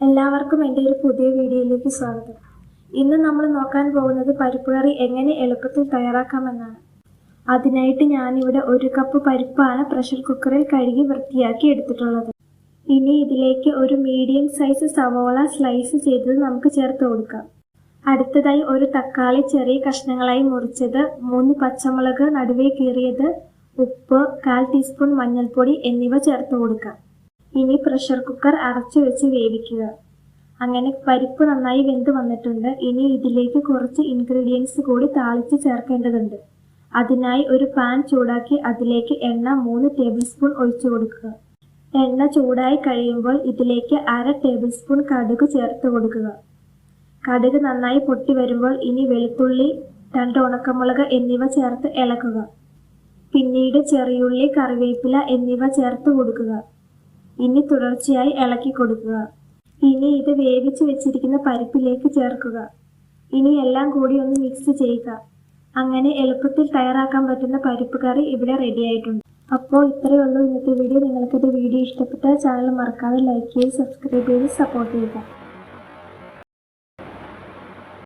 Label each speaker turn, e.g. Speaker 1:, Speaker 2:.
Speaker 1: എല്ലാവർക്കും എൻ്റെ ഒരു പുതിയ വീഡിയോയിലേക്ക് സ്വാഗതം. ഇന്ന് നമ്മൾ നോക്കാൻ പോകുന്നത് പരിപ്പ് കറി എങ്ങനെ എളുപ്പത്തിൽ തയ്യാറാക്കാമെന്നാണ്. അതിനായിട്ട് ഞാനിവിടെ 1 കപ്പ് പരിപ്പാണ് പ്രഷർ കുക്കറിൽ കഴുകി വൃത്തിയാക്കി എടുത്തിട്ടുള്ളത്. ഇനി ഇതിലേക്ക് ഒരു മീഡിയം സൈസ് സവോള സ്ലൈസ് ചെയ്തത് നമുക്ക് ചേർത്ത് കൊടുക്കാം. അടുത്തതായി ഒരു തക്കാളി ചെറിയ കഷ്ണങ്ങളായി മുറിച്ചത്, 3 പച്ചമുളക് നടുവേ കീറിയത്, ഉപ്പ്, 1/4 ടീസ്പൂൺ മഞ്ഞൾപ്പൊടി എന്നിവ ചേർത്ത് കൊടുക്കാം. ഇനി പ്രഷർ കുക്കർ അടച്ചു വെച്ച് വേവിക്കുക. അങ്ങനെ പരിപ്പ് നന്നായി വെന്ത് വന്നിട്ടുണ്ട്. ഇനി ഇതിലേക്ക് കുറച്ച് ഇൻഗ്രീഡിയൻസ് കൂടി താളിച്ച് ചേർക്കേണ്ടതുണ്ട്. അതിനായി ഒരു പാൻ ചൂടാക്കി അതിലേക്ക് എണ്ണ 3 ടേബിൾ സ്പൂൺ ഒഴിച്ചു കൊടുക്കുക. എണ്ണ ചൂടായി കഴിയുമ്പോൾ ഇതിലേക്ക് 1/2 ടേബിൾ സ്പൂൺ കടുക് ചേർത്ത് കൊടുക്കുക. കടുക് നന്നായി പൊട്ടി വരുമ്പോൾ ഇനി വെളുത്തുള്ളി, 2 ഉണക്കമുളക് എന്നിവ ചേർത്ത് ഇളക്കുക. പിന്നീട് ചെറിയുള്ളി, കറിവേപ്പില എന്നിവ ചേർത്ത് കൊടുക്കുക. ഇനി തുടർച്ചയായി ഇളക്കി കൊടുക്കുക. ഇനി ഇത് വേവിച്ച് വെച്ചിരിക്കുന്ന പരിപ്പിലേക്ക് ചേർക്കുക. ഇനി എല്ലാം കൂടി ഒന്ന് മിക്സ് ചെയ്യുക. അങ്ങനെ എളുപ്പത്തിൽ തയ്യാറാക്കാൻ പറ്റുന്ന പരിപ്പ് കറി ഇവിടെ റെഡി ആയിട്ടുണ്ട്. അപ്പോൾ ഇത്രയേ ഉള്ളൂ ഇന്നത്തെ വീഡിയോ. നിങ്ങൾക്കിത് വീഡിയോ ഇഷ്ടപ്പെട്ടാൽ ചാനൽ മറക്കാതെ ലൈക്ക് ചെയ്ത് സബ്സ്ക്രൈബ് ചെയ്ത് സപ്പോർട്ട് ചെയ്യുക.